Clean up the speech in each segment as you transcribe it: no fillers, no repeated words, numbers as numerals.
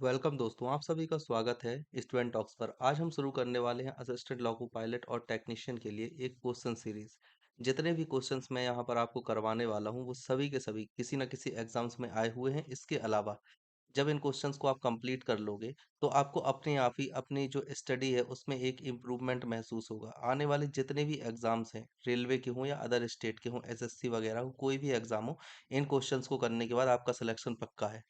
Welcome दोस्तों, आप सभी का स्वागत है स्टूडेंट टॉक्स पर। आज हम शुरू करने वाले हैं असिस्टेंट लॉको पायलट और टेक्नीशियन के लिए एक क्वेश्चन सीरीज। जितने भी क्वेश्चंस मैं यहाँ पर आपको करवाने वाला हूँ वो सभी के सभी किसी न किसी एग्जाम्स में आए हुए हैं। इसके अलावा जब इन क्वेश्चंस को आप कंप्लीट कर लोगे तो आपको अपने आप ही अपनी जो स्टडी है उसमें एक इम्प्रूवमेंट महसूस होगा। आने वाले जितने भी एग्जाम्स हैं, रेलवे के हों या अदर स्टेट के हों, एसएससी वगैरह हो, कोई भी एग्जाम हो, इन क्वेश्चंस को करने के बाद आपका सिलेक्शन पक्का है।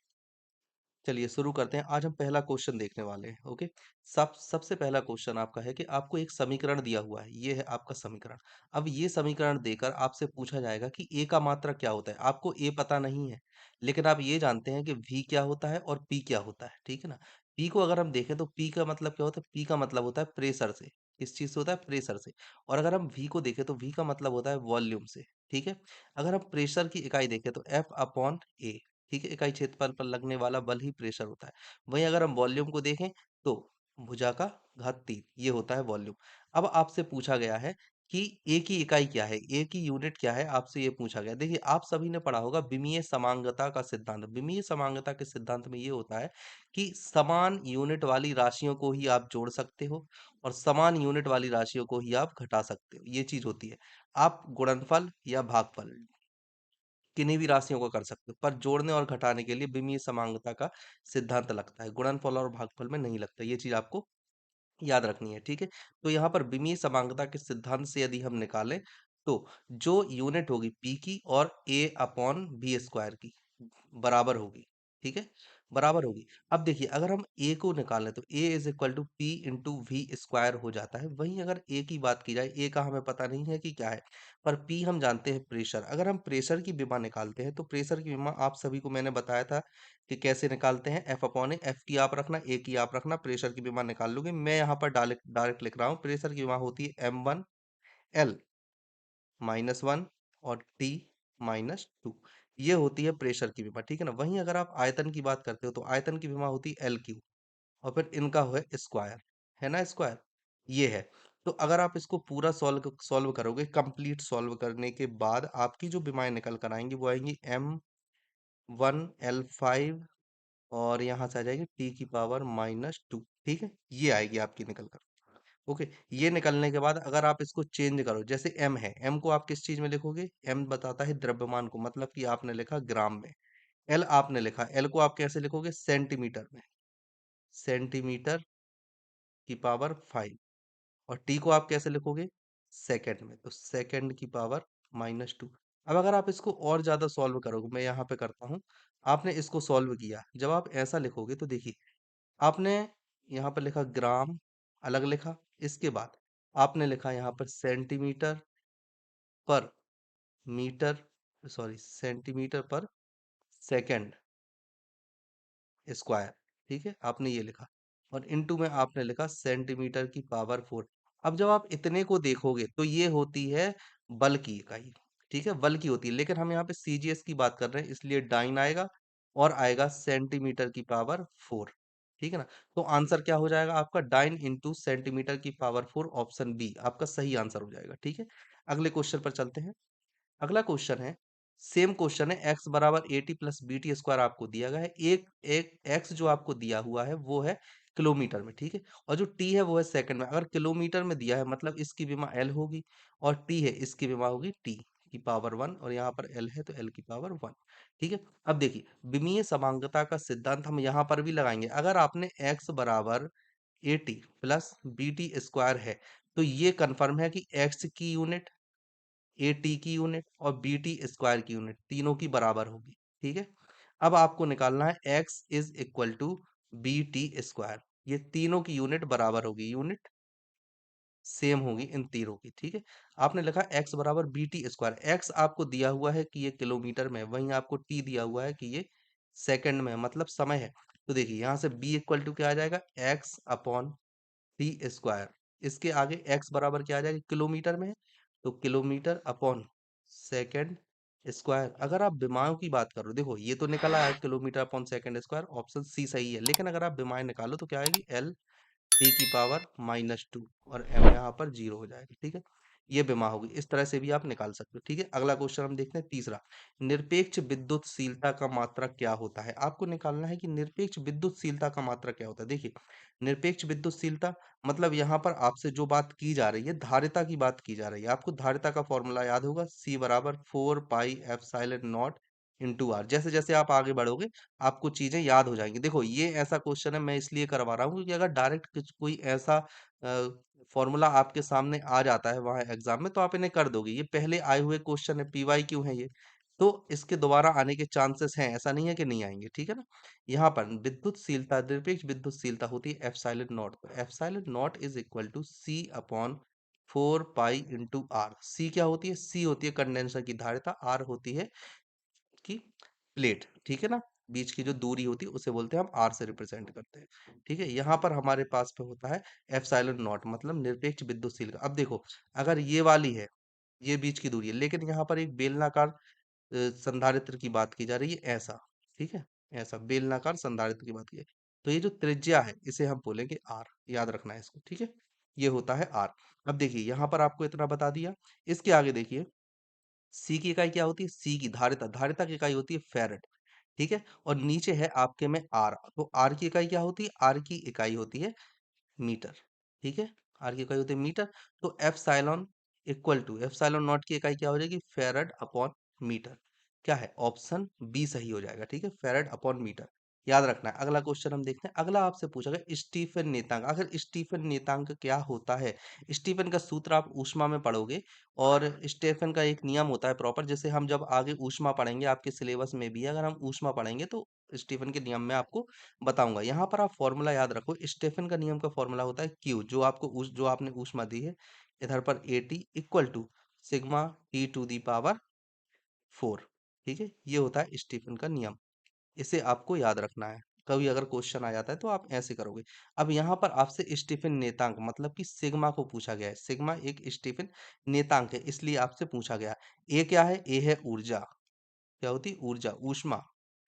चलिए शुरू करते हैं। आज हम पहला क्वेश्चन देखने वाले हैं। ओके। सबसे पहला क्वेश्चन आपका है कि आपको एक समीकरण दिया हुआ है। ये है आपका समीकरण। अब ये समीकरण देकर आपसे पूछा जाएगा कि ए का मात्रक क्या होता है। आपको ए पता नहीं है, लेकिन आप ये जानते हैं कि वी क्या होता है और पी क्या होता है। ठीक है ना। पी को अगर हम देखें तो पी का मतलब क्या होता है। पी का मतलब होता है प्रेशर से। किस चीज से होता है? प्रेशर से। और अगर हम वी को देखें तो वी का मतलब होता है वॉल्यूम से। ठीक है। अगर हम प्रेशर की इकाई देखें तो एफ अपॉन ए। ठीक है। इकाई क्षेत्रफल पर लगने वाला बल ही प्रेशर होता है। वहीं अगर हम वॉल्यूम को देखें तो भुजा का घात 3 ये होता है वॉल्यूम। अब आपसे पूछा गया है कि ए की इकाई क्या है, ए की यूनिट क्या है, आपसे ये पूछा गया। देखिए आप सभी ने पढ़ा होगा विमीय समांगता का सिद्धांत। विमीय समांगता के सिद्धांत में ये होता है कि समान यूनिट वाली राशियों को ही आप जोड़ सकते हो और समान यूनिट वाली राशियों को ही आप घटा सकते हो। ये चीज होती है। आप गुणनफल या भागफल किन्हीं भी राशियों को कर सकते हो, पर जोड़ने और घटाने के लिए विमीय समांगता का सिद्धांत लगता है। गुणनफल और भागफल में नहीं लगता। ये चीज आपको याद रखनी है। ठीक है। तो यहाँ पर विमीय समांगता के सिद्धांत से यदि हम निकालें तो जो यूनिट होगी पी की और ए अपॉन बी स्क्वायर की बराबर होगी। ठीक है। बराबर होगी। अब देखिए अगर हम ए को निकालें तो A is equal to P into V square हो जाता है। वहीं अगर ए की बात की जाए, ए का हमें पता नहीं है कि क्या है, पर पी हम जानते हैं प्रेशर। अगर हम प्रेशर की विमा निकालते हैं तो प्रेशर की विमा आप सभी को मैंने बताया था कि कैसे निकालते हैं। एफ अपॉन ए, एफ की आप रखना, ए की आप रखना, प्रेशर की विमा निकाल लोगे। मैं यहाँ पर डायरेक्ट डायरेक्ट लिख रहा हूँ। प्रेशर की विमा होती है M1 L -1 और T -2। ये होती है प्रेशर की विमा। ठीक है ना। वहीं अगर आप आयतन की बात करते हो तो आयतन की विमा होती है L क्यू और फिर इनका है स्क्वायर। है ना स्क्वायर। ये है। तो अगर आप इसको पूरा सॉल्व सॉल्व करोगे, कंप्लीट सॉल्व करने के बाद आपकी जो विमाएं निकल कर आएंगी वो आएंगी M1L5 और यहाँ से आ जाएगी T⁻²। ठीक है। ये आएगी आपकी निकल कर। ओके। ये निकलने के बाद अगर आप इसको चेंज करो, जैसे एम है, एम को आप किस चीज में लिखोगे? एम बताता है द्रव्यमान को, मतलब कि आपने लिखा ग्राम में। एल आपने लिखा, एल को आप कैसे लिखोगे? सेंटीमीटर में। सेंटीमीटर की पावर 5। और टी को आप कैसे लिखोगे? सेकंड में। तो सेकंड की पावर -2। अब अगर आप इसको और ज्यादा सॉल्व करोगे, मैं यहाँ पे करता हूँ। आपने इसको सॉल्व किया, जब आप ऐसा लिखोगे तो देखिए आपने यहाँ पर लिखा ग्राम, अलग लिखा। इसके बाद आपने लिखा यहाँ पर सेंटीमीटर पर मीटर, सॉरी सेंटीमीटर पर सेकंड स्क्वायर। ठीक है। आपने ये लिखा और इनटू में आपने लिखा सेंटीमीटर की पावर 4। अब जब आप इतने को देखोगे तो ये होती है बल की इकाई। ठीक है। बल की होती है, लेकिन हम यहाँ पे सीजीएस की बात कर रहे हैं इसलिए डाइन आएगा और आएगा सेंटीमीटर की पावर 4। ठीक है ना। तो आंसर क्या हो जाएगा आपका? डाइन इंटू सेंटीमीटर की पावर 4, ऑप्शन बी आपका सही आंसर हो जाएगा। ठीक है। अगले क्वेश्चन पर चलते हैं। अगला क्वेश्चन है, सेम क्वेश्चन है। x बराबर AT प्लस BT स्क्वायर आपको दिया गया है। एक एक x जो आपको दिया हुआ है वो है किलोमीटर में। ठीक है। और जो t है वो है सेकंड में। अगर किलोमीटर में दिया है मतलब इसकी विमा l होगी और t है इसकी विमा होगी t की पावर 1 और यहाँ पर l है तो l की पावर 1। ठीक है। अब देखिए विमीय समांगता का सिद्धांत हम यहाँ पर भी लगाएंगे। अगर आपने x बराबर AT प्लस BT स्क्वायर है तो ये कंफर्म है कि x की यूनिट, ए टी की यूनिट और बी टी स्क्वायर की यूनिट तीनों की बराबर होगी। ठीक है। अब आपको निकालना है x is equal to B T square. ये तीनों की यूनिट बराबर होगी, यूनिट सेम होगी इन तीनों की। ठीक है। आपने लिखा x बराबर बी टी स्क्वायर। एक्स आपको दिया हुआ है कि ये किलोमीटर में, वहीं आपको t दिया हुआ है कि ये सेकंड में, मतलब समय है। तो देखिए यहाँ से b इक्वल टू क्या आ जाएगा? x upon T square. इसके आगे x बराबर क्या आ जाएगा? किलोमीटर में है तो किलोमीटर अपॉन सेकंड स्क्वायर। अगर आप विमाओं की बात करो, देखो ये तो निकल आया kilometre upon second square, option C सही है। लेकिन अगर आप विमाएं निकालो तो क्या आएगी? L T की पावर -2 और m यहाँ पर 0 हो जाएगा। ठीक है। ये विमा होगी। इस तरह से भी आप निकाल सकते हो। ठीक है, अगला क्वेश्चन हम देखते हैं तीसरा। निरपेक्ष विद्युतशीलता का मात्रक क्या होता है? आपको निकालना है कि निरपेक्ष विद्युतशीलता का मात्रक क्या होता है। देखिए, निरपेक्ष विद्युतशीलता मतलब यहाँ पर आपसे जो बात की जा रही है, धारिता की बात की जा रही है। आपको धारिता का फॉर्मूला याद होगा, C बराबर 4 pi epsilon naught into R. जैसे जैसे आप आगे बढ़ोगे आपको चीजें याद हो जाएंगी। देखो, ये ऐसा क्वेश्चन है, मैं इसलिए करवा रहा हूँ क्योंकि अगर डायरेक्ट कोई ऐसा फॉर्मूला आपके सामने आ जाता है वहां एग्जाम में, तो आप इन्हें कर दोगे। ये पहले आए हुए क्वेश्चन है, पीवाई क्यों है ये, तो इसके दोबारा आने के चांसेस हैं, ऐसा नहीं है कि नहीं आएंगे। ठीक है ना। यहाँ पर विद्युतशीलता, निरपेक्ष विद्युतशीलता होती है एप्सिलॉन नॉट। तो epsilon nought is equal to C upon 4 pi into R. C क्या होती है? सी होती है कंडेंसर की धारिता, आर होती है की प्लेट। ठीक है ना। बीच की जो दूरी होती है उसे बोलते हैं, हम आर से रिप्रेजेंट करते हैं। ठीक है, यहाँ पर हमारे पास पे होता है एप्सिलॉन नॉट, मतलब निरपेक्ष विद्युतशील का। अब देखो, अगर ये वाली है, ये बीच की दूरी है, लेकिन यहाँ पर एक बेलनाकार संधारित्र की बात की जा रही है, ऐसा। ठीक है, ऐसा बेलनाकार संधारित्र की बात की है, तो ये जो त्रिज्या है इसे हम बोलेंगे आर। याद रखना है इसको। ठीक है, ये होता है आर। अब देखिए, यहाँ पर आपको इतना बता दिया। इसके आगे देखिए, सी की इकाई क्या होती है? सी की धारिता, धारिता की इकाई होती है फैरेड। ठीक है, और नीचे है आपके में आर, तो आर की इकाई क्या होती है? आर की इकाई होती है मीटर। ठीक है, आर की इकाई होती है मीटर। तो epsilon equal to epsilon naught की इकाई क्या हो जाएगी? Farad upon metre. क्या है? ऑप्शन बी सही हो जाएगा। ठीक है, फेरड अपॉन मीटर। याद रखना है। अगला क्वेश्चन हम देखते हैं। अगला आपसे पूछा गया स्टीफन नेतांक। आखिर स्टीफन नेतांक क्या होता है? स्टीफन का सूत्र आप ऊष्मा में पढ़ोगे, और स्टीफन का एक नियम होता है प्रॉपर, जैसे हम जब आगे ऊष्मा पढ़ेंगे आपके सिलेबस में भी, अगर हम ऊष्मा पढ़ेंगे तो स्टीफन के नियम में आपको बताऊंगा। यहाँ पर आप फॉर्मूला याद रखो। स्टेफन का नियम का फॉर्मूला होता है क्यू, जो आपको जो आपने ऊष्मा दी है, इधर पर eighty equal to sigma T⁴। ठीक है, ये होता है स्टीफन का नियम। इसे आपको याद रखना है। कभी अगर क्वेश्चन आ जाता है तो आप ऐसे करोगे। अब यहाँ पर आपसे स्टीफन नेतांक मतलब कि सिग्मा को पूछा गया है। सिग्मा एक स्टीफन नेतांक है, इसलिए आपसे पूछा गया। ए क्या है? ए है ऊर्जा। क्या होती है? ऊर्जा, ऊष्मा,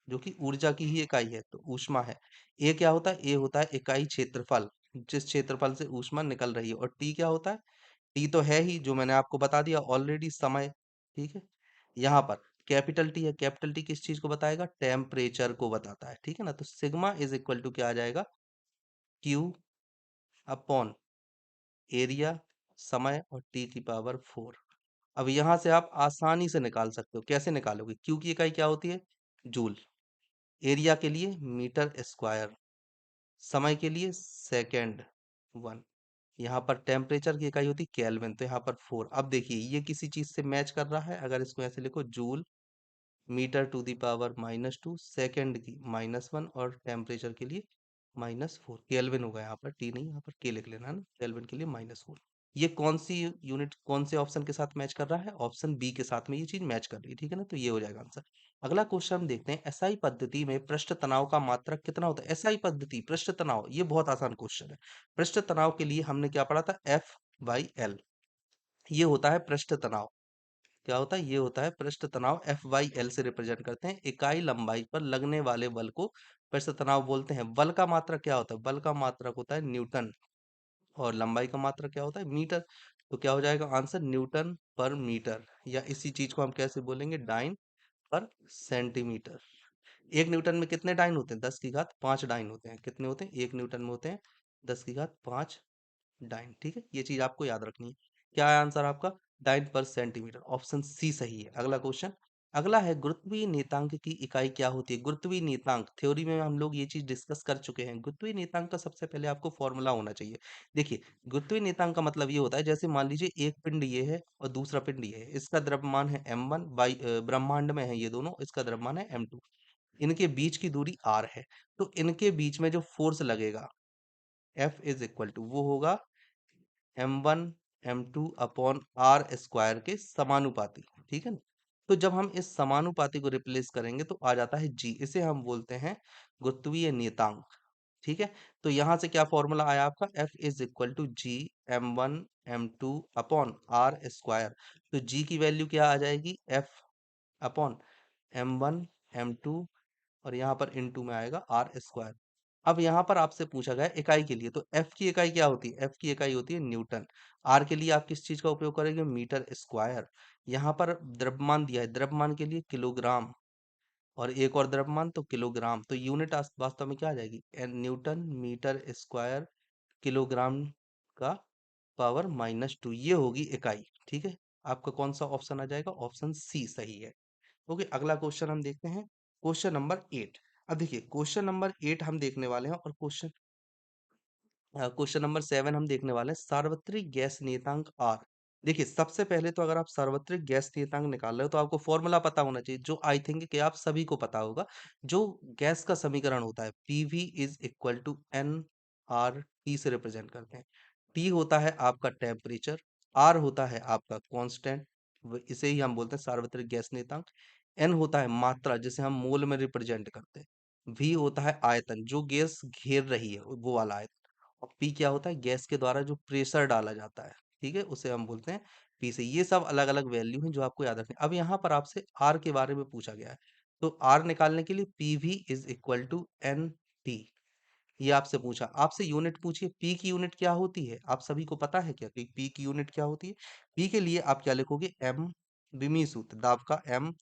जो कि ऊर्जा की ही इकाई है, तो ऊष्मा है। ए क्या होता है? ए होता है इकाई क्षेत्रफल, जिस क्षेत्रफल से ऊष्मा निकल रही है। और टी क्या होता है? टी तो है ही, जो मैंने आपको बता दिया ऑलरेडी, समय। ठीक है, यहाँ पर कैपिटल टी है। कैपिटल टी किस चीज को बताएगा? टेम्परेचर को बताता है। ठीक है ना। तो सिग्मा इज इक्वल टू क्या आ जाएगा? क्यू अपॉन एरिया, समय, और T⁴। अब यहां से आप आसानी से निकाल सकते हो। कैसे निकालोगे? क्यू की इकाई क्या होती है? जूल। एरिया के लिए मीटर स्क्वायर, समय के लिए सेकेंड 1। यहाँ पर टेम्परेचर की इकाई होती केल्विन, तो यहाँ पर 4। अब देखिए, ये किसी चीज से मैच कर रहा है। अगर इसको ऐसे लिखो, joule metre to the power -2, second की -1, और टेम्परेचर के लिए -4। केल्विन होगा यहाँ पर, टी नहीं, यहाँ पर के लिख लेना है ना। केल्विन के लिए -4। ये कौन सी यूनिट, कौन से ऑप्शन के साथ मैच कर रहा है? ऑप्शन बी के साथ में ये चीज मैच कर रही है। ठीक है ना, तो ये हो जाएगा आंसर। अगला क्वेश्चन हम देखते हैं। एसआई पद्धति में पृष्ठ तनाव का मात्रक कितना होता है? एसआई पद्धति, पृष्ठ तनाव, ये बहुत आसान क्वेश्चन है। पृष्ठ तनाव के लिए हमने क्या पढ़ा था? F/L। ये होता है पृष्ठ तनाव। क्या होता है? ये होता है पृष्ठ तनाव। F/L से रिप्रेजेंट करते हैं। इकाई लंबाई पर लगने वाले बल को पृष्ठ तनाव बोलते हैं। बल का मात्रक क्या होता है? बल का मात्रक होता है न्यूटन, और लंबाई का मात्रक क्या होता है? मीटर। तो क्या हो जाएगा आंसर? न्यूटन पर मीटर, या इसी चीज को हम कैसे बोलेंगे? डाइन पर सेंटीमीटर। एक न्यूटन में कितने डाइन होते हैं? 10⁵5 डाइन होते हैं। कितने होते हैं? एक न्यूटन में होते हैं 10⁵5 डाइन। ठीक है, ये चीज आपको याद रखनी है। क्या है आंसर आपका? डाइन पर सेंटीमीटर। ऑप्शन सी सही है। अगला क्वेश्चन। अगला है, गुरुत्वीय नियतांक की इकाई क्या होती है? गुरुत्वीय नियतांक थ्योरी में हम लोग ये चीज डिस्कस कर चुके हैं। गुरुत्वीय नियतांक का सबसे पहले आपको फॉर्मूला होना चाहिए। देखिए, गुरुत्वीय नियतांक का मतलब ये होता है, जैसे मान लीजिए एक पिंड ये है और दूसरा पिंड ये है। इसका द्रव्यमान है m1, ब्रह्मांड में है ये दोनों, इसका द्रव्यमान है m2। इनके बीच की दूरी r है। तो इनके बीच में जो फोर्स लगेगा, F इज इक्वल टू, वो होगा m1 m2 अपॉन r² के समानुपाती। ठीक है ना। तो जब हम इस समानुपाती को रिप्लेस करेंगे तो आ जाता है g। इसे हम बोलते हैं गुरुत्वीय नियतांक। ठीक है, तो यहां से क्या फॉर्मूला आया आपका? F is equal to G m1 m2 upon r²। तो g की वैल्यू क्या आ जाएगी? F अपॉन m1 m2, और यहाँ पर इंटू में आएगा r²। अब यहाँ पर आपसे पूछा गया है इकाई के लिए, तो एफ की इकाई क्या होती है? एफ की इकाई होती है न्यूटन। आर के लिए आप किस चीज का उपयोग करेंगे? Metre square. यहाँ पर द्रव्यमान दिया है, द्रव्यमान के लिए किलोग्राम, और एक और द्रव्यमान तो किलोग्राम। तो यूनिट वास्तव में क्या आ जाएगी? न्यूटन मीटर स्क्वायर किलोग्राम का पावर -2, ये होगी इकाई। ठीक है, आपका कौन सा ऑप्शन आ जाएगा? ऑप्शन सी सही है। ओके, अगला क्वेश्चन हम देखते हैं, क्वेश्चन नंबर 8। अब देखिए क्वेश्चन नंबर 8 हम देखने वाले हैं, और क्वेश्चन नंबर 7 हम देखने वाले हैं, सार्वत्रिक गैस नियतांक आर। देखिए सबसे पहले तो अगर आप सार्वत्रिक गैस नियतांक निकाल रहे हो तो आपको फॉर्मूला पता होना चाहिए, जो आई थिंक कि आप सभी को पता होगा। जो गैस का समीकरण होता है, PV is equal to N R T से रिप्रेजेंट करते हैं। टी होता है आपका टेम्परेचर, आर होता है आपका कांस्टेंट, इसे ही हम बोलते हैं सार्वत्रिक गैस नियतांक। एन होता है मात्रा, जिसे हम मोल में रिप्रेजेंट करते हैं। वी होता है आयतन, जो गैस घेर रही है वो वाला आयतन। और पी क्या होता है? गैस के द्वारा जो प्रेशर डाला जाता है, ठीक है, उसे हम बोलते हैं पी से। ये सब अलग अलग वैल्यू हैं जो आपको याद रखनी है। अब यहाँ पर आपसे आर के बारे में पूछा गया है, तो आर निकालने के लिए PV is equal to N T, ये आपसे पूछा। आपसे यूनिट पूछिए, पी की यूनिट क्या होती है? आप सभी को पता है क्या कि पी की यूनिट क्या होती है? पी के लिए आप क्या लिखोगे? एम, विमीय सूत्र दाब का एम,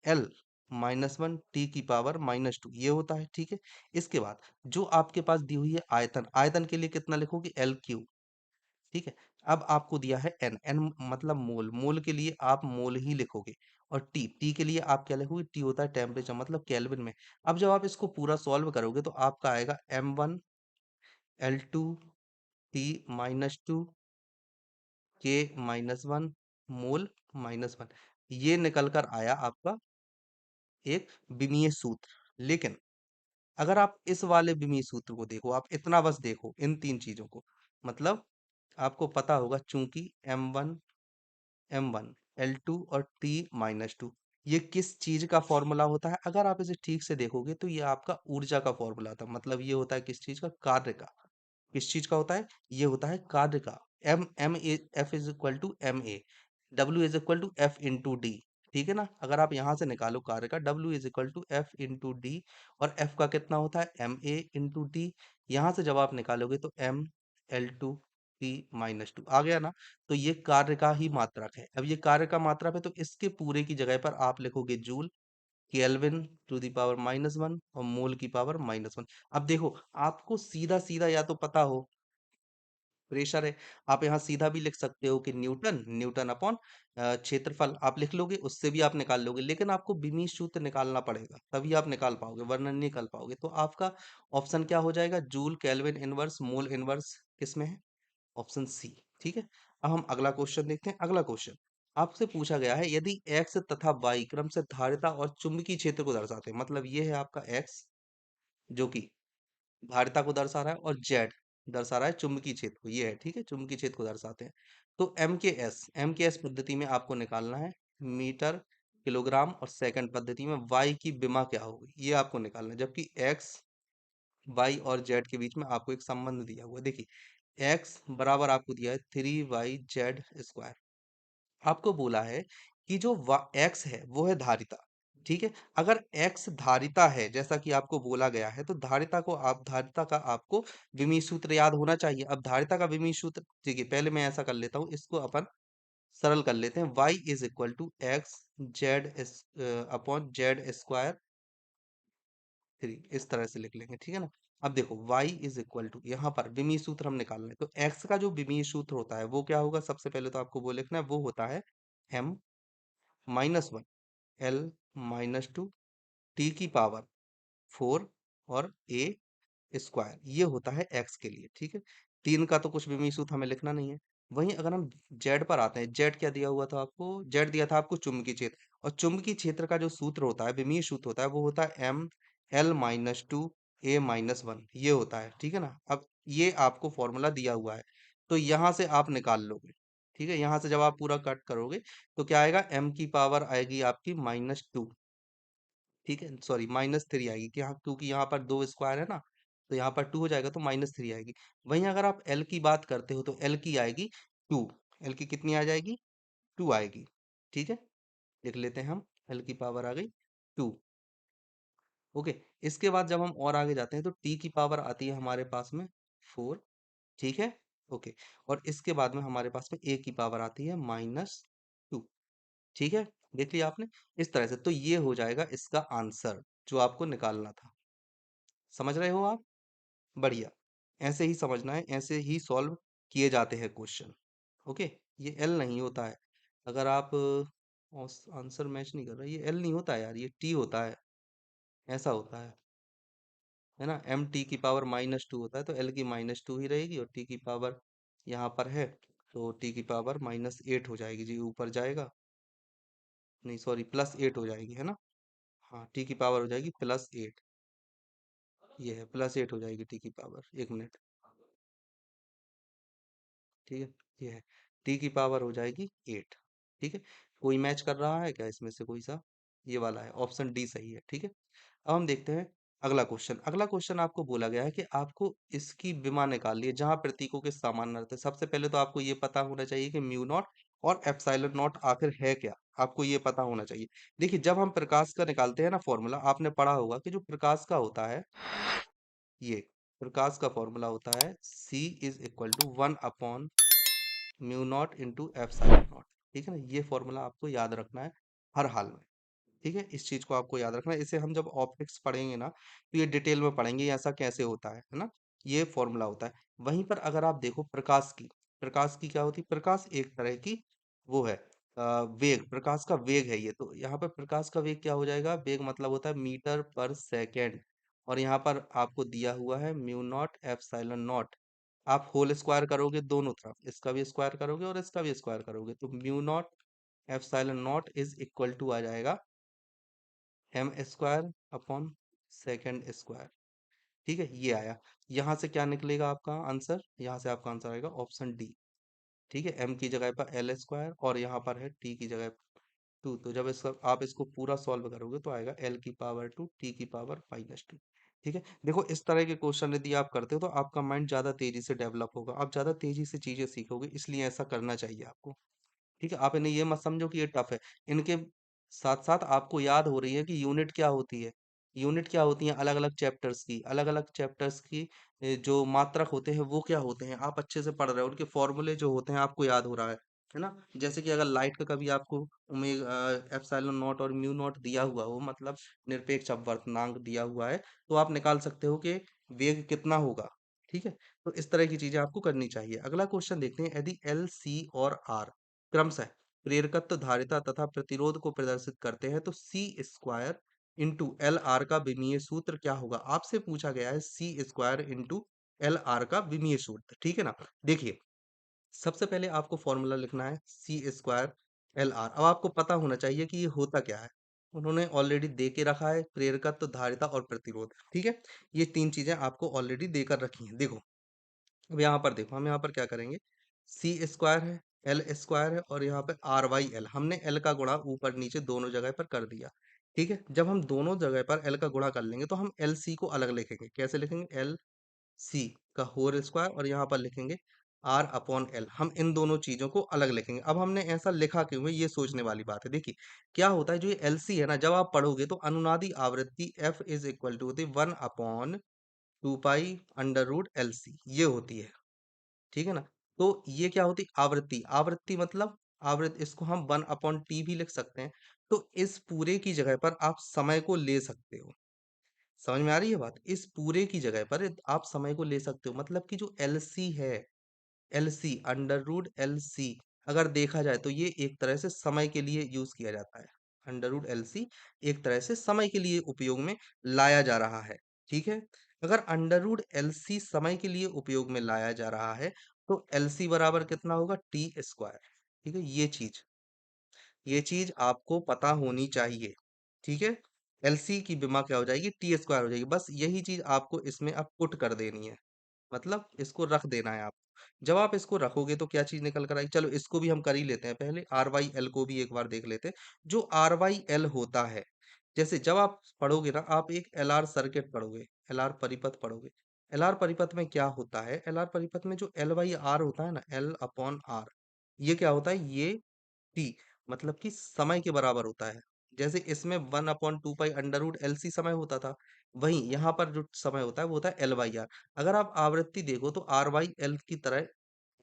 एल -1 टी की पावर -2, ये होता है। ठीक है, इसके बाद जो आपके पास दी हुई है आयतन, आयतन के लिए कितना लिखोगे? L Q. ठीक है, अब आपको दिया है एन, एन मतलब मोल, मोल के लिए आप मोल ही लिखोगे। और टी, टी के लिए आप क्या लिखोगे? टी होता है टेम्परेचर, मतलब केल्विन में। अब जब आप इसको पूरा सॉल्व करोगे तो आपका आएगा M1 L2 T-2 K-1 मोल -1, ये निकल कर आया आपका एक विमीय सूत्र। लेकिन अगर आप इस वाले विमीय सूत्र को देखो, आप इतना बस देखो इन तीन चीजों को, मतलब आपको पता होगा, चूंकि M1 L2 और T-2 ये किस चीज का फॉर्मूला होता है? अगर आप इसे ठीक से देखोगे तो ये आपका ऊर्जा का फॉर्मूला था। मतलब ये होता है किस चीज का? कार्य का। किस चीज का होता है? ये होता है कार्य का। M M A F is equal to M A, W is equal to F into D. ठीक है ना, अगर आप यहां से निकालो कार्य का, W is equal to F into D, और एफ का कितना होता है? M A into D. यहां से जब आप निकालोगे तो M L2 T-2 आ गया ना। तो ये कार्य का ही मात्रक है। अब ये कार्य का मात्रक है, तो इसके पूरे की जगह पर आप लिखोगे joule, kelvin to the power -1, और मोल की पावर -1। अब देखो, आपको सीधा सीधा या तो पता हो प्रेशर है, आप यहाँ सीधा भी लिख सकते हो कि न्यूटन, न्यूटन अपॉन क्षेत्रफल आप लिख लोगे, उससे भी आप निकाल लोगे। लेकिन आपको विमीय सूत्र निकालना पड़ेगा, तभी आप निकाल पाओगे, वरना नहीं निकाल पाओगे। तो आपका ऑप्शन क्या हो जाएगा? Joule, kelvin inverse, mole inverse किसमें है? Option C. ठीक है, अब हम अगला क्वेश्चन देखते हैं। अगला क्वेश्चन आपसे पूछा गया है, यदि एक्स तथा वाई क्रम से धारिता और चुंबकीय क्षेत्र को दर्शाते हैं, मतलब ये है आपका एक्स जो कि धारिता को दर्शा रहा है, और जेड दर्शा रहा है चुंबकीय क्षेत्र को, ये है। ठीक है, चुंबकीय क्षेत्र को दर्शाते हैं। तो एम के एस पद्धति में आपको निकालना है मीटर, किलोग्राम, और सेकंड पद्धति में वाई की विमा क्या होगी, ये आपको निकालना है। जबकि एक्स, वाई और जेड के बीच में आपको एक संबंध दिया हुआ है। देखिए एक्स बराबर आपको दिया है 3y z²। आपको बोला है कि जो एक्स है वो है धारिता। ठीक है, अगर एक्स धारिता है जैसा कि आपको बोला गया है, तो धारिता का आपको विमीय सूत्र याद होना चाहिए। अब धारिता का विमीय सूत्र, ठीक है, पहले मैं ऐसा कर लेता हूँ, इसको अपन सरल कर लेते हैं। y is equal to X Z upon Z²3, इस तरह से लिख लेंगे। ठीक है ना, अब देखो y इज इक्वल टू, यहाँ पर विमीय सूत्र हम निकाल रहे हैं, तो x का जो विमीय सूत्र होता है वो क्या होगा? सबसे पहले तो आपको वो लिखना है, वो होता है M-1 L-2 टी की पावर 4 और A², ये होता है x के लिए। ठीक है, 3 का तो कुछ भी सूत्र हमें लिखना नहीं है। वहीं अगर हम z पर आते हैं, z क्या दिया हुआ था आपको? z दिया था आपको चुंबकीय क्षेत्र, और चुंबकीय क्षेत्र का जो सूत्र होता है, विमीय सूत्र होता है, वो होता है M L-2 A-1, ये होता है। ठीक है ना, अब ये आपको फॉर्मूला दिया हुआ है, तो यहाँ से आप निकाल लोगे। ठीक है, यहाँ से जब आप पूरा कट करोगे तो क्या आएगा? m की पावर आएगी आपकी -2। ठीक है, सॉरी -3 आएगी, क्योंकि यहाँ पर दो स्क्वायर है ना, तो यहाँ पर 2 हो जाएगा, तो -3 आएगी। वहीं अगर आप एल की बात करते हो तो एल की आएगी 2। एल की कितनी आ जाएगी? 2 आएगी। ठीक है, लिख लेते हैं हम, एल की पावर आ गई 2। ओके। इसके बाद जब हम और आगे जाते हैं तो टी की पावर आती है हमारे पास में 4। ठीक है। ओके। और इसके बाद में हमारे पास में ए की पावर आती है -2। ठीक है। देख लिया आपने। इस तरह से तो ये हो जाएगा इसका आंसर जो आपको निकालना था। समझ रहे हो आप? बढ़िया। ऐसे ही समझना है, ऐसे ही सॉल्व किए जाते हैं क्वेश्चन। ओके। ये एल नहीं होता है। अगर आप आंसर मैच नहीं कर रहा, ये एल नहीं होता है यार, ये टी होता है। ऐसा होता है ना। एम टी की पावर -2 होता है, तो एल की -2 ही रहेगी, और टी की पावर यहाँ पर है, तो टी की पावर -8 हो जाएगी जी, ऊपर जाएगा। नहीं सॉरी, +8 हो जाएगी, है ना। हाँ, टी की पावर हो जाएगी +8। ये है +8 हो जाएगी टी की पावर। 1 मिनट। ठीक है। ये है टी की पावर हो जाएगी 8। ठीक है। कोई मैच कर रहा है क्या इसमें से कोई सा? ये वाला है, ऑप्शन डी सही है। ठीक है। अब हम देखते हैं अगला क्वेश्चन। अगला क्वेश्चन आपको बोला गया है कि आपको इसकी विमा निकालनी है जहां प्रतीकों के समान अर्थ है। सबसे पहले तो आपको ये पता होना चाहिए कि म्यू नॉट और एप्सिलॉन नॉट आखिर है क्या, आपको ये पता होना चाहिए। देखिए, जब हम प्रकाश का निकालते हैं ना फॉर्मूला, आपने पढ़ा होगा कि जो प्रकाश का होता है, ये प्रकाश का फॉर्मूला होता है C = 1 mu naught into epsilon not. ठीक है ना, ये फॉर्मूला आपको याद रखना है हर हाल में। ठीक है, इस चीज को आपको याद रखना है। इसे हम जब ऑप्टिक्स पढ़ेंगे ना, तो ये डिटेल में पढ़ेंगे ये ऐसा कैसे होता है ना। ये फॉर्मूला होता है। वहीं पर अगर आप देखो प्रकाश की क्या होती है? प्रकाश एक तरह की वो है, वेग, प्रकाश का वेग है ये। तो यहाँ पर प्रकाश का वेग क्या हो जाएगा? वेग मतलब होता है मीटर पर सेकेंड, और यहाँ पर आपको दिया हुआ है म्यू नॉट एप्सिलॉन नॉट। आप होल स्क्वायर करोगे दोनों तरफ, इसका भी स्क्वायर करोगे और इसका भी स्क्वायर करोगे, तो mu nought epsilon nought is equal to आ जाएगा m² / s²। ठीक है, ये आया। यहाँ से क्या निकलेगा आपका आंसर? यहाँ से आपका आंसर आएगा ऑप्शन डी। ठीक है, m की जगह पर l² और यहाँ पर है t की जगह 2। तो जब इसका आप इसको पूरा सॉल्व करोगे तो आएगा l⁻², t की पावर -2। ठीक है। देखो, इस तरह के क्वेश्चन यदि आप करते हो तो आपका माइंड ज्यादा तेजी से डेवलप होगा, आप ज्यादा तेजी से चीजें सीखोगे, इसलिए ऐसा करना चाहिए आपको। ठीक है। आप इन्हें ये मत समझो कि ये टफ है। इनके साथ साथ आपको याद हो रही है कि यूनिट क्या होती है। यूनिट क्या होती है? अलग अलग चैप्टर्स की, अलग अलग चैप्टर्स की जो मात्रक होते हैं वो क्या होते हैं, आप अच्छे से पढ़ रहे हो, उनके फॉर्मूले जो होते हैं आपको याद हो रहा है ना। जैसे कि अगर लाइट का कभी आपको ओमेगा एप्सिलॉन नॉट और म्यू नॉट दिया हुआ हो, मतलब निरपेक्ष अपवर्तनांक दिया हुआ है, तो आप निकाल सकते हो कि वेग कितना होगा। ठीक है। तो इस तरह की चीजें आपको करनी चाहिए। अगला क्वेश्चन देखते हैं। यदि एल, सी और आर क्रमशः प्रेरकत्व, धारिता तथा प्रतिरोध को प्रदर्शित करते हैं, तो C² × LR का विमीय सूत्र क्या होगा? आपसे पूछा गया है C² × LR का विमीय सूत्र। ठीक है ना। देखिए, सबसे पहले आपको फॉर्मूला लिखना है C²LR। अब आपको पता होना चाहिए कि ये होता क्या है। उन्होंने ऑलरेडी दे के रखा है, प्रेरकत्व, धारिता और प्रतिरोध। ठीक है। ये तीन चीजें आपको ऑलरेडी देकर रखी हैं। देखो, अब यहाँ पर देखो, हम यहाँ पर क्या करेंगे? C² है, L² है, और यहाँ पे R/L, हमने L का गुणा ऊपर नीचे दोनों जगह पर कर दिया। ठीक है। जब हम दोनों जगह पर L का गुणा कर लेंगे तो हम LC को अलग लिखेंगे। कैसे लिखेंगे? LC का होल स्क्वायर, और यहाँ पर लिखेंगे R/L। हम इन दोनों चीजों को अलग लिखेंगे। अब हमने ऐसा लिखा क्यों है, ये सोचने वाली बात है। देखिए, क्या होता है, जो ये LC है ना, जब आप पढ़ोगे तो अनुनादी आवृत्ति F इज इक्वल टू होती 1/2π√LC, ये होती है। ठीक है ना। तो ये क्या होती? आवृत्ति। आवृत्ति मतलब आवृत्ति, इसको हम 1/T भी लिख सकते हैं। तो इस पूरे की जगह पर आप समय को ले सकते हो। समझ में आ रही है बात? इस पूरे की जगह पर आप समय को ले सकते हो, मतलब कि जो एलसी है, एलसी अगर देखा जाए तो ये एक तरह से समय के लिए यूज किया जाता है। √LC एक तरह से समय के लिए उपयोग में लाया जा रहा है। ठीक है। अगर √LC समय के लिए उपयोग में लाया जा रहा है, तो LC बराबर कितना होगा? T²। ठीक है। ये चीज आपको पता होनी चाहिए। ठीक है। एलसी की विमा क्या हो जाएगी? T² हो जाएगी। बस यही चीज आपको इसमें अब पुट कर देनी है, मतलब इसको रख देना है आप। जब आप इसको रखोगे तो क्या चीज निकल कर आएगी? चलो, इसको भी हम कर ही लेते हैं। पहले R/L को भी एक बार देख लेते हैं। जो R/L होता है, जैसे जब आप पढ़ोगे ना, आप एक LR सर्किट पढ़ोगे, LR परिपथ पढ़ोगे। LR परिपथ में क्या होता है? LR परिपथ में जो L/R होता है ना, L/R, ये क्या होता है? ये T, मतलब कि समय के बराबर होता है। जैसे इसमें 1/2 पाई अंडर रूट LC समय होता था, वहीं यहाँ पर जो समय होता है वो होता है L/R। अगर आप आवृत्ति देखो तो R/L की तरह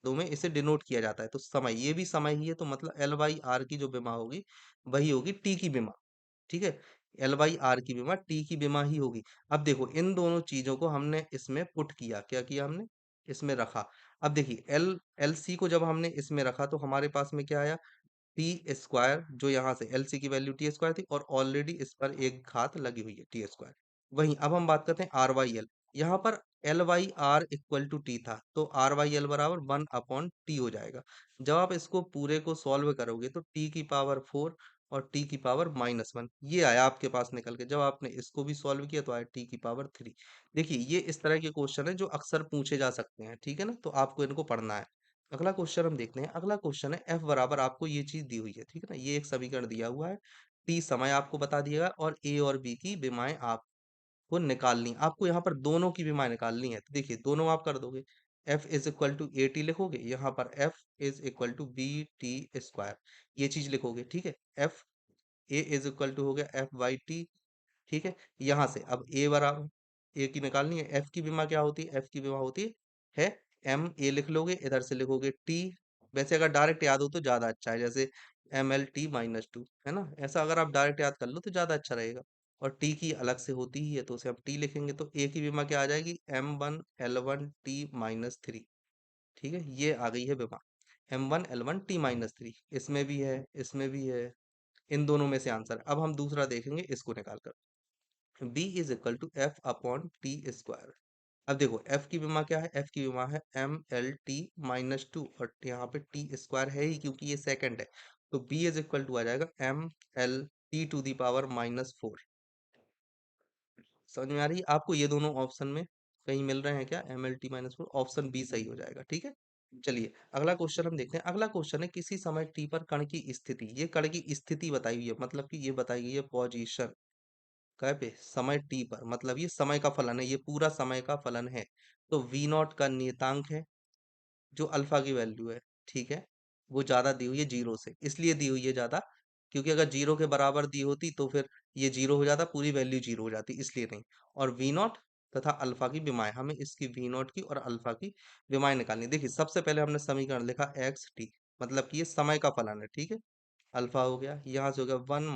दो में इसे डिनोट किया जाता है, तो समय ये भी समय ही है, तो मतलब L/R की जो विमा होगी वही होगी T की विमा। ठीक है, L/R की विमा T की विमा ही होगी। अब देखो इन दोनों चीजों को हमने इसमें पुट किया, क्या किया हमने, इसमें रखा। अब देखिए LC को जब हमने इसमें रखा तो हमारे पास में क्या आया, टी स्क्वायर, जो यहाँ से एलसी की वैल्यू टी स्क्वायर थी और ऑलरेडी इस पर एक घात लगी हुई है टी स्क्वायर। वहीं अब हम बात करते हैं R/L। यहाँ पर L/R इक्वल टू टी था, तो R/L बराबर 1/T हो जाएगा। जब आप इसको पूरे को सॉल्व करोगे तो T⁴ और T⁻⁻1 ये आया आपके पास निकल के। जब आपने इसको भी सॉल्व किया तो आया T⁻3। देखिए ये इस तरह के क्वेश्चन है जो अक्सर पूछे जा सकते हैं, ठीक है ना, तो आपको इनको पढ़ना है। अगला क्वेश्चन हम देखते हैं। अगला क्वेश्चन है एफ बराबर, आपको ये चीज दी हुई है, ठीक है ना, ये एक समीकरण दिया हुआ है, टी समय आपको बता दिएगा और ए और बी की विमाएं आपको निकालनी। आपको यहाँ पर दोनों की विमाएं निकालनी है, तो देखिए दोनों आप कर दोगे। F is equal to A T लिखोगे, यहाँ पर F is equal to B T square, ये चीज लिखोगे, ठीक है। F A is equal to हो गया F/T, ठीक है। यहाँ से अब ए बराबर, ए की निकालनी है, एफ की विमा क्या होती है, एफ की विमा होती है M A लिख लोगे, इधर से लिखोगे टी। वैसे अगर डायरेक्ट याद हो तो ज्यादा अच्छा है, जैसे ML T-2, है ना, ऐसा अगर आप डायरेक्ट याद कर लो तो ज्यादा अच्छा रहेगा। और टी की अलग से होती ही है तो उसे हम टी लिखेंगे, तो ए की विमा क्या आ जाएगी, M1L1T-3। ठीक है, ये आ गई है विमा M1L1T-3। इसमें भी है, इसमें भी है, इन दोनों में से आंसर। अब हम दूसरा देखेंगे, इसको निकाल कर। B is equal to F/T²। अब देखो F की विमा क्या है, F की विमा है ML T-2, और यहाँ पे टी स्क्वायर है ही क्योंकि ये सेकंड है, तो B इज इक्वल टू आ जाएगा ML T⁻⁻4। समझ में आ रही है आपको, ये दोनों ऑप्शन में कहीं मिल रहे हैं क्या, ML T-4, ऑप्शन बी सही हो जाएगा, ठीक है। चलिए अगला क्वेश्चन हम देखते हैं। अगला क्वेश्चन है किसी समय टी पर कण की स्थिति, ये कण की स्थिति बताई हुई है, मतलब कि ये बताई गई है पोजीशन काय पे, समय टी पर, मतलब ये समय का फलन है, ये पूरा समय का फलन है। तो V0 का नियतांक है, जो अल्फा की वैल्यू है, ठीक है, वो ज्यादा दी हुई है जीरो से, इसलिए दी हुई है ज्यादा, क्योंकि अगर जीरो के बराबर दी होती तो फिर ये जीरो हो जाता, पूरी वैल्यू जीरो हो जाती, इसलिए नहीं। और V0 तथा अल्फा की विमाएं, हमें इसकी V0 की और अल्फा की विमाएं निकालनी। देखिए सबसे पहले हमने समीकरण लिखा XT, मतलब कि ये समय का फलन है, ठीक है। अल्फा हो गया, यहाँ से हो गया 1 -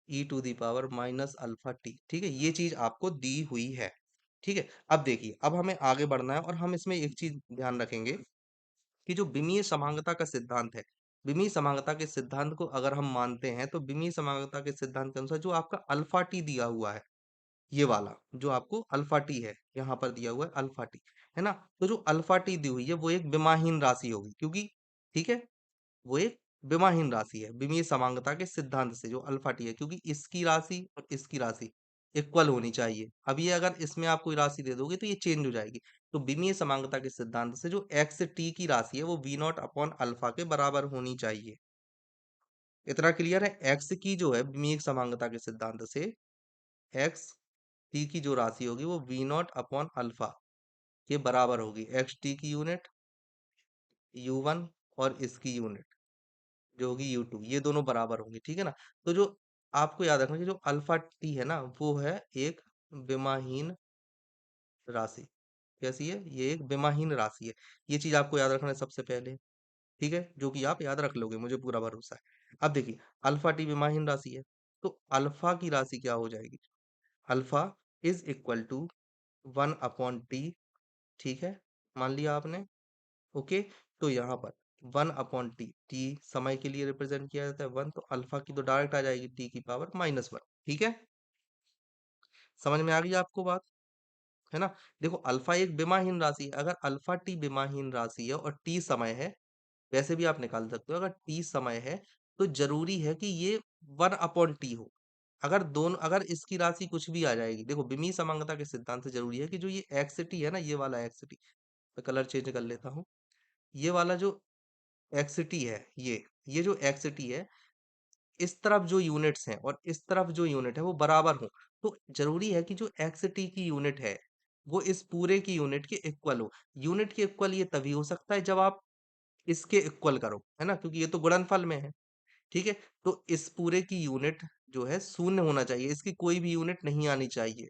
e⁻⁻⁴ ठीक है, ये चीज आपको दी हुई है, ठीक है। अब देखिए अब हमें आगे बढ़ना है और हम इसमें एक चीज ध्यान रखेंगे कि जो विमीय समांगता का सिद्धांत है, विमीय समांगता के सिद्धांत को अगर हम मानते हैं तो विमीय समांगता के सिद्धांत के अनुसार जो आपका अल्फा टी दिया हुआ है, ये वाला जो आपको अल्फा टी है, यहाँ पर दिया हुआ है अल्फा टी, है ना, तो जो अल्फा टी दी हुई है वो एक विमाहीन राशि होगी, क्योंकि ठीक है, वो एक विमाहीन राशि है विमीय समांगता के सिद्धांत से, जो अल्फा टी है, क्योंकि इसकी राशि और इसकी राशि इक्वल होनी चाहिए। अब ये अगर इसमें आप कोई राशि दे दोगे तो ये चेंज हो जाएगी। तो विमीय समांगता के सिद्धांत से जो एक्स टी की राशि है वो V0/अल्फा के बराबर होनी चाहिए। इतना क्लियर है, एक्स की जो है विमीय समांगता के सिद्धांत से एक्स टी की जो राशि होगी वो V0/अल्फा के बराबर होगी। एक्स टी की यूनिट U1 और इसकी यूनिट जो होगी U2, ये दोनों बराबर होंगे, ठीक है ना। तो जो आपको याद रखना कि जो अल्फा टी है ना वो है एक विमाहीन राशि। कैसी है, ये एक विमाहीन राशि है, ये चीज आपको याद रखना है सबसे पहले, ठीक है, जो कि आप याद रख लोगे, मुझे पूरा भरोसा है। अब देखिए अल्फा टी विमाहीन राशि है, तो अल्फा की राशि क्या हो जाएगी, alpha is equal to 1/T, ठीक है, मान लिया आपने, ओके। तो यहाँ पर 1/T, टी समय के लिए रिप्रेजेंट किया जाता है 1, तो अल्फा की तो डायरेक्ट आ जाएगी T⁻⁻1, ठीक है। समझ में आ गई आपको बात, है ना। देखो अल्फा एक विमाहीन राशि है, अगर अल्फा टी विमाहीन राशि है और टी समय है, वैसे भी आप निकाल सकते हो, अगर टी समय है तो जरूरी है कि ये 1/T हो। अगर इसकी राशि कुछ भी आ जाएगी, देखो विमीय समांगता के सिद्धांत से जरूरी है कि जो ये एक्स टी है ना, ये वाला एक्स टी, मैं कलर चेंज कर लेता हूँ, ये वाला जो एक्स टी है, ये जो एक्स टी है, इस तरफ जो यूनिट्स हैं और इस तरफ जो यूनिट है वो बराबर हो। तो जरूरी है कि जो एक्स टी की यूनिट है वो इस पूरे की यूनिट के इक्वल हो। यूनिट के इक्वल ये तभी हो सकता है जब आप इसके इक्वल करो, है ना, क्योंकि ये तो गुणनफल में है। ठीक है? तो इस पूरे की यूनिट जो है शून्य होना चाहिए, इसकी कोई भी यूनिट नहीं आनी चाहिए।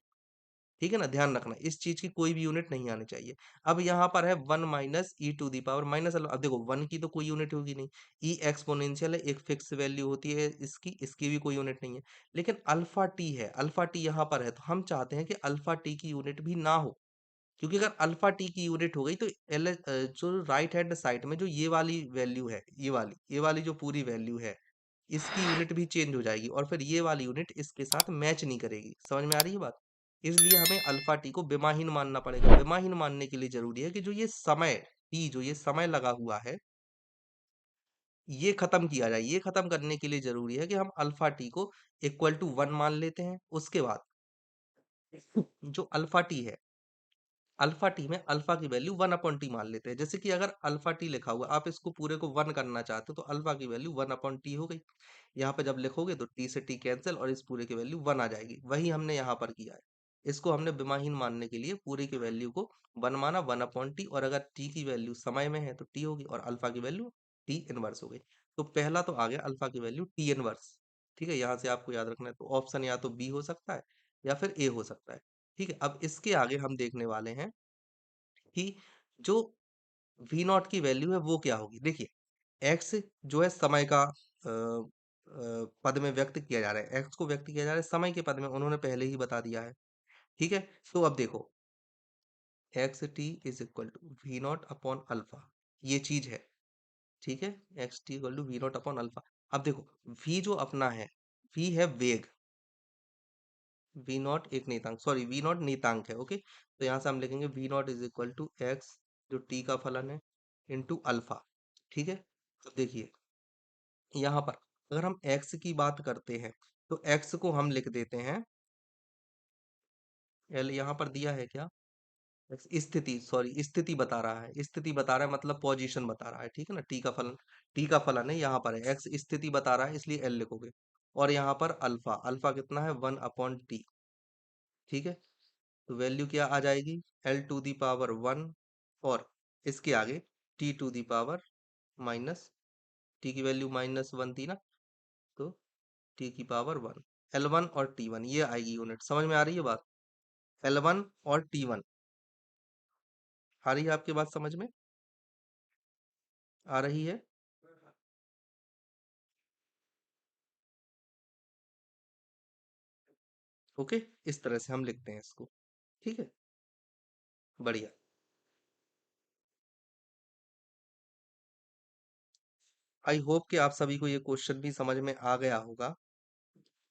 ठीक है ना? ध्यान रखना इस चीज़ की कोई भी यूनिट नहीं आनी चाहिए। अब यहाँ पर है 1 minus e to the power minus अब देखो 1 की तो कोई यूनिट होगी नहीं। ई एक्सपोनेंशियल है, एक फिक्स वैल्यू होती है इसकी भी कोई यूनिट नहीं है। लेकिन अल्फा टी है, अल्फा टी यहाँ पर है, तो हम चाहते हैं कि अल्फा टी की यूनिट भी ना हो। क्योंकि अगर अल्फा टी की यूनिट हो गई तो जो राइट हैंड साइड में जो ये वाली वैल्यू है, ये वाली जो पूरी वैल्यू है, इसकी यूनिट भी चेंज हो जाएगी और फिर ये वाली यूनिट इसके साथ मैच नहीं करेगी। समझ में आ रही है बात? इसलिए हमें अल्फा टी को बेमाहिन मानना पड़ेगा। बेमाहिन मानने के लिए जरूरी है कि जो ये समय टी जो ये समय लगा हुआ है, ये खत्म किया जाए। ये खत्म करने के लिए जरूरी है कि हम अल्फा टी को इक्वल टू 1 मान लेते हैं। उसके बाद जो अल्फा टी है, अल्फा टी में अल्फा की वैल्यू 1 अपॉन टी मान लेते हैं। जैसे कि अगर अल्फा टी लिखा हुआ आप इसको पूरे को 1 करना चाहते हो तो अल्फा की वैल्यू 1 अपॉन टी हो गई। यहाँ पे जब लिखोगे तो टी से टी कैंसिल और इस पूरे की वैल्यू 1 आ जाएगी। वही हमने यहाँ पर किया है। इसको हमने बेमाहिन मानने के लिए पूरे की वैल्यू को 1 माना 1 अपॉन टी, और अगर टी की वैल्यू समय में है तो टी होगी और अल्फा की वैल्यू टी इनवर्स हो गई। तो पहला तो आ गया अल्फा की वैल्यू टी इनवर्स। ठीक है, यहाँ से आपको याद रखना है। तो ऑप्शन या तो बी हो सकता है या फिर ए हो सकता है। ठीक है, अब इसके आगे हम देखने वाले हैं कि जो वी नॉट की वैल्यू है वो क्या होगी। देखिए एक्स जो है समय का पद में व्यक्त किया जा रहा है, एक्स को व्यक्त किया जा रहा है समय के पद में, उन्होंने पहले ही बता दिया है। ठीक है, तो अब देखो X T is equal to V naught upon alpha, ये चीज है। ठीक है, X T equal to V naught upon alpha. अब देखो वी जो अपना है, वी है वेग, वी नॉट एक नियतांक, सॉरी वी नॉट नियतांक है। ओके, तो यहाँ से हम लिखेंगे V naught is equal to X जो टी का फलन है इंटू अल्फा। ठीक है, तो देखिए यहाँ पर अगर हम x की बात करते हैं तो x को हम लिख देते हैं l, यहाँ पर दिया है क्या, स्थिति, सॉरी स्थिति बता रहा है, स्थिति बता रहा है मतलब पोजीशन बता रहा है। ठीक है ना, t का फलन है, यहाँ पर है x स्थिति बता रहा है इसलिए l लिखोगे। और यहाँ पर अल्फा, अल्फा कितना है 1 अपॉन टी। ठीक है, तो वैल्यू क्या आ जाएगी l टू दी पावर 1, और इसके आगे t to the power minus, t की वैल्यू -1 थी ना, तो टी की पावर 1, L1 और T1 ये आएगी यूनिट। समझ में आ रही है बात? L1 और T1 आ रही है आपके बात समझ में? आ रही है? ओके, इस तरह से हम लिखते हैं इसको। ठीक है, बढ़िया। आई होप कि आप सभी को ये क्वेश्चन भी समझ में आ गया होगा।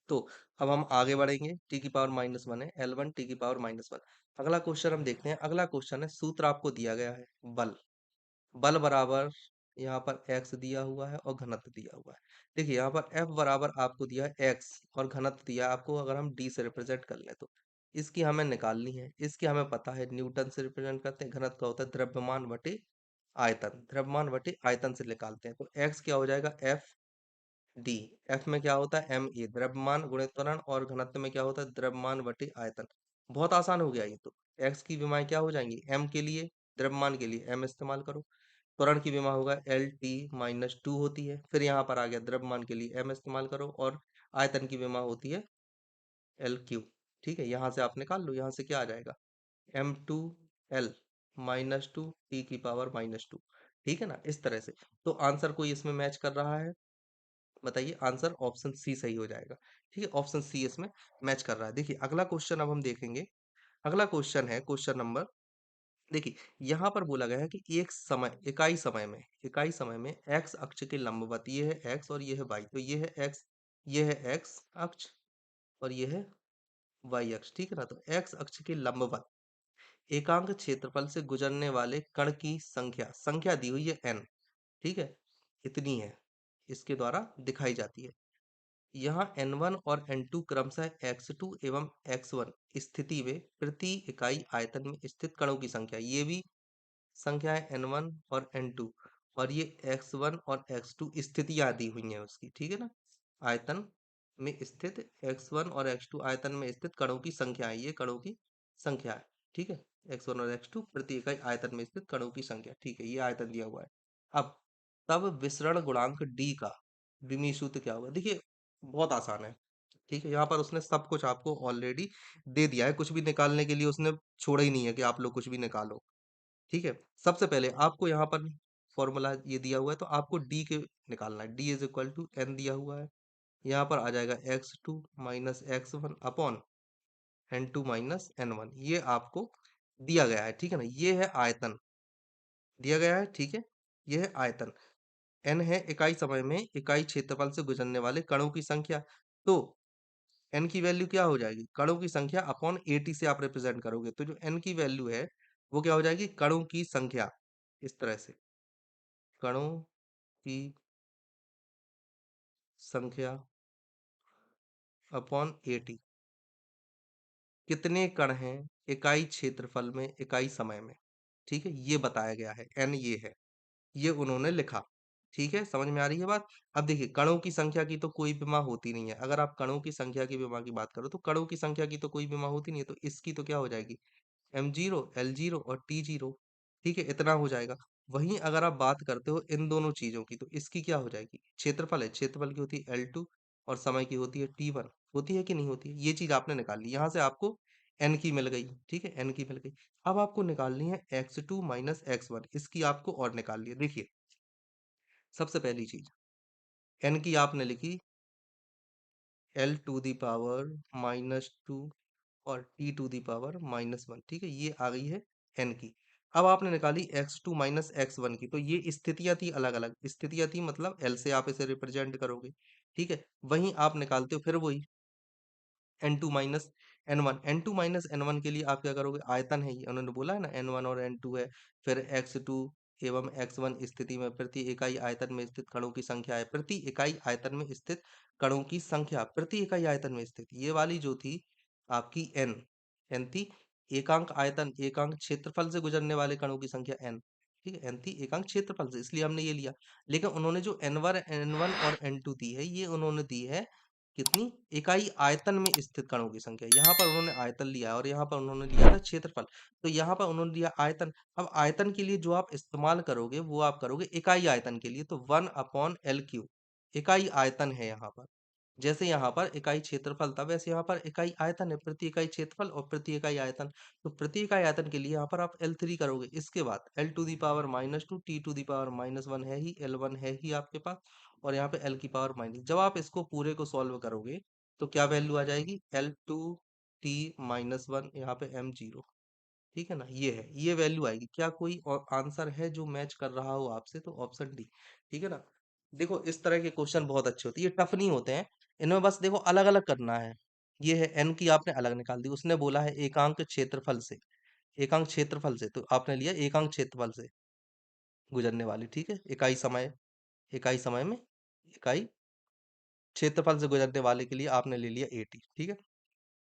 तो अब हम आगे बढ़ेंगे। टी की पावर -1 है, L1 टी की पावर -1। अगला क्वेश्चन हम देखते हैं। अगला क्वेश्चन है, सूत्र आपको दिया गया है बल, बल बराबर यहाँ पर x दिया हुआ है और घनत्व दिया हुआ है। देखिए यहाँ पर F बराबर आपको दिया है x और घनत्व दिया है आपको, अगर हम d से रिप्रेजेंट कर लें तो इसकी हमें निकालनी है। इसकी हमें पता है न्यूटन से रिप्रेजेंट करते हैं, घनत्व का होता है द्रव्यमान बटे आयतन, द्रव्यमान बटे आयतन से निकालते हैं। तो x क्या हो जाएगा F डी, एफ में क्या होता है एम ए द्रव्यमान गुणित त्वरण, और घनत्व में क्या होता है द्रव्यमान बटे आयतन। बहुत आसान हो गया ये तो। एक्स की विमाएं क्या हो जाएंगी, एम के लिए द्रव्यमान के लिए एम इस्तेमाल करो, त्वरण की विमा होगा एल टी -2 होती है, फिर यहाँ पर आ गया द्रव्यमान के लिए एम इस्तेमाल करो, और आयतन की विमा होती है एल क्यू। ठीक है, यहाँ से आप निकाल लो, यहाँ से क्या आ जाएगा m2l -2 टी की पावर -2। ठीक है ना, इस तरह से। तो आंसर कोई इसमें मैच कर रहा है? बताइए, आंसर ऑप्शन सी सही हो जाएगा। ठीक है, ऑप्शन सी इसमें मैच कर रहा है। देखिए अगला क्वेश्चन अब हम देखेंगे। अगला क्वेश्चन है क्वेश्चन नंबर, देखिए यहाँ पर बोला गया है कि एक समय, इकाई समय में एक्स अक्ष के लंबवत, ये है एक्स और ये है वाई, तो ये है एक्स, ये है एक्स अक्ष और ये है वाई अक्ष। ठीक है ना, तो एक्स अक्ष के लंबवत एकांक क्षेत्रफल से गुजरने वाले कण की संख्या, संख्या दी हुई है n। ठीक है, इतनी है, इसके द्वारा दिखाई जाती है। यहाँ n1 और n2 क्रमशः x2 एवं x1 स्थिति में प्रति इकाई आयतन में स्थित कणों की संख्या, ये भी संख्या है n1 और n2, और ये x1 और x2 स्थितियां दी हुई हैं उसकी। ठीक है ना, आयतन में स्थित x1 और x2 आयतन में स्थित कणों की संख्या है, ये कणों की संख्या है। ठीक है, x1 और x2 प्रति इकाई आयतन में स्थित कणों की संख्या। ठीक है, ये आयतन दिया हुआ है। अब तब विसरण गुणांक d का विमी सूत्र क्या होगा? देखिए बहुत आसान है। ठीक है, यहाँ पर उसने सब कुछ आपको ऑलरेडी दे दिया है, कुछ भी निकालने के लिए उसने छोड़ा ही नहीं है कि आप लोग कुछ भी निकालो। ठीक है, सबसे पहले आपको यहाँ पर फॉर्मूला ये दिया हुआ है, तो आपको डी के निकालना है। D is equal to N दिया हुआ है, यहाँ पर आ जाएगा x2 minus x1 upon n2 minus n1, ये आपको दिया गया है। ठीक है ना, ये है आयतन दिया गया है। ठीक है, ये है आयतन। n है इकाई समय में इकाई क्षेत्रफल से गुजरने वाले कणों की संख्या। तो n की वैल्यू क्या हो जाएगी? कणों की संख्या अपॉन 80 से आप रिप्रेजेंट करोगे, तो जो n की वैल्यू है वो क्या हो जाएगी? कणों की संख्या, इस तरह से कणों की संख्या अपॉन 80। कितने कण हैं इकाई क्षेत्रफल में इकाई समय में? ठीक है, ये बताया गया है, n ये है, ये उन्होंने लिखा। ठीक है, समझ में आ रही है बात? अब देखिए कणों की संख्या की तो कोई विमा होती नहीं है। अगर आप कणों की संख्या की विमा की बात करो तो कणों की संख्या की तो कोई विमा होती नहीं है, तो इसकी तो क्या हो जाएगी? m0 l0 और t0। ठीक है, इतना हो जाएगा। वहीं अगर आप बात करते हो इन दोनों चीजों की, तो इसकी क्या हो जाएगी? क्षेत्रफल है, क्षेत्रफल की होती है l2 और समय की होती है t1। होती है कि नहीं होती है? ये चीज आपने निकाल ली, यहाँ से आपको n की मिल गई। ठीक है, n की मिल गई। अब आपको निकालनी है x2 माइनस x1, इसकी आपको और निकाल लिया। देखिए सबसे पहली चीज, n की आपने लिखी l टू दी पावर -2 और t टू दी पावर -1। ठीक है, ये आ गई है n की। अब आपने निकाली x2 माइनस x1 की, तो ये स्थितियां थी अलग अलग। स्थितियां थी मतलब l से आप इसे रिप्रेजेंट करोगे। ठीक है, वहीं आप निकालते हो फिर वही n2 minus n1। n2 minus n1 के लिए आप क्या करोगे? आयतन है ये, उन्होंने बोला है ना n1 और n2 है। फिर x2 एवं x1 स्थिति में प्रति इकाई आयतन में स्थित कणों की संख्या है। प्रति इकाई आयतन में स्थित कणों की संख्या, प्रति इकाई आयतन में स्थित, ये वाली जो थी आपकी n थी एकांक आयतन, एकांक क्षेत्रफल से गुजरने वाले कणों की संख्या n। ठीक है, n थी एकांक क्षेत्रफल से, इसलिए हमने ये लिया। लेकिन उन्होंने जो n1 और n2 दी है, ये उन्होंने दी है कितनी? इकाई आयतन में स्थित कणों की संख्या। यहाँ पर उन्होंने आयतन लिया है और यहाँ पर उन्होंने लिया था क्षेत्रफल। तो यहाँ पर उन्होंने लिया आयतन। अब आयतन के लिए जो आप इस्तेमाल करोगे वो आप करोगे इकाई आयतन के लिए, तो 1/L3 इकाई आयतन है यहाँ पर। जैसे यहाँ पर इकाई क्षेत्रफल था, वैसे यहाँ पर इकाई आयतन है। प्रति इकाई क्षेत्रफल और प्रति इकाई आयतन, तो प्रति इकाई आयतन के लिए यहाँ पर आप L3 करोगे। इसके बाद L to the power -2, T to the power -1 है ही, L1 है ही आपके पास, और यहाँ पे L की पावर माइनस। जब आप इसको पूरे को सॉल्व करोगे तो क्या वैल्यू आ जाएगी? L2 T-1, यहाँ पे M0। ठीक है ना, ये है, ये वैल्यू आएगी। क्या कोई और आंसर है जो मैच कर रहा हो आपसे? तो ऑप्शन डी। ठीक है ना, देखो इस तरह के क्वेश्चन बहुत अच्छे होते हैं, ये टफ नहीं होते हैं। इनमें बस देखो अलग अलग करना है। ये है n की आपने अलग निकाल दी, उसने बोला है एकांक क्षेत्रफल से, एकांक क्षेत्रफल से, तो आपने लिया एकांक क्षेत्रफल से गुजरने वाली। ठीक है, इकाई समय, इकाई समय में इकाई क्षेत्रफल से गुजरने वाले के लिए आपने ले लिया 80। ठीक है,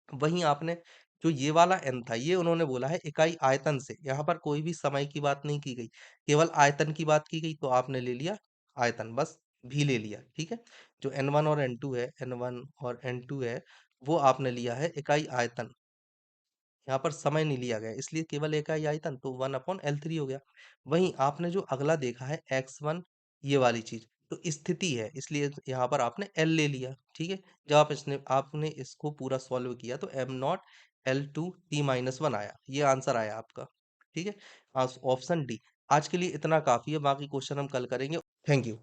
वहीं आपने जो ये वाला n था, ये उन्होंने बोला है इकाई आयतन से। यहाँ पर कोई भी समय की बात नहीं की गई, केवल आयतन की बात की गई, तो आपने ले लिया आयतन, बस भी ले लिया। ठीक है, जो n1 और n2 है, n1 और n2 है, वो आपने लिया है इकाई आयतन। यहाँ पर समय नहीं लिया गया, इसलिए केवल इकाई आयतन, तो 1/L3 हो गया। वहीं आपने जो अगला देखा है x1, ये वाली चीज तो स्थिति है, इसलिए यहाँ पर आपने L ले लिया। ठीक है, जब आपने इसको पूरा सॉल्व किया तो M0 L2 T-1 आया, ये आंसर आया आपका। ठीक है, ऑप्शन डी। आज के लिए इतना काफी है, बाकी क्वेश्चन हम कल करेंगे। Thank you.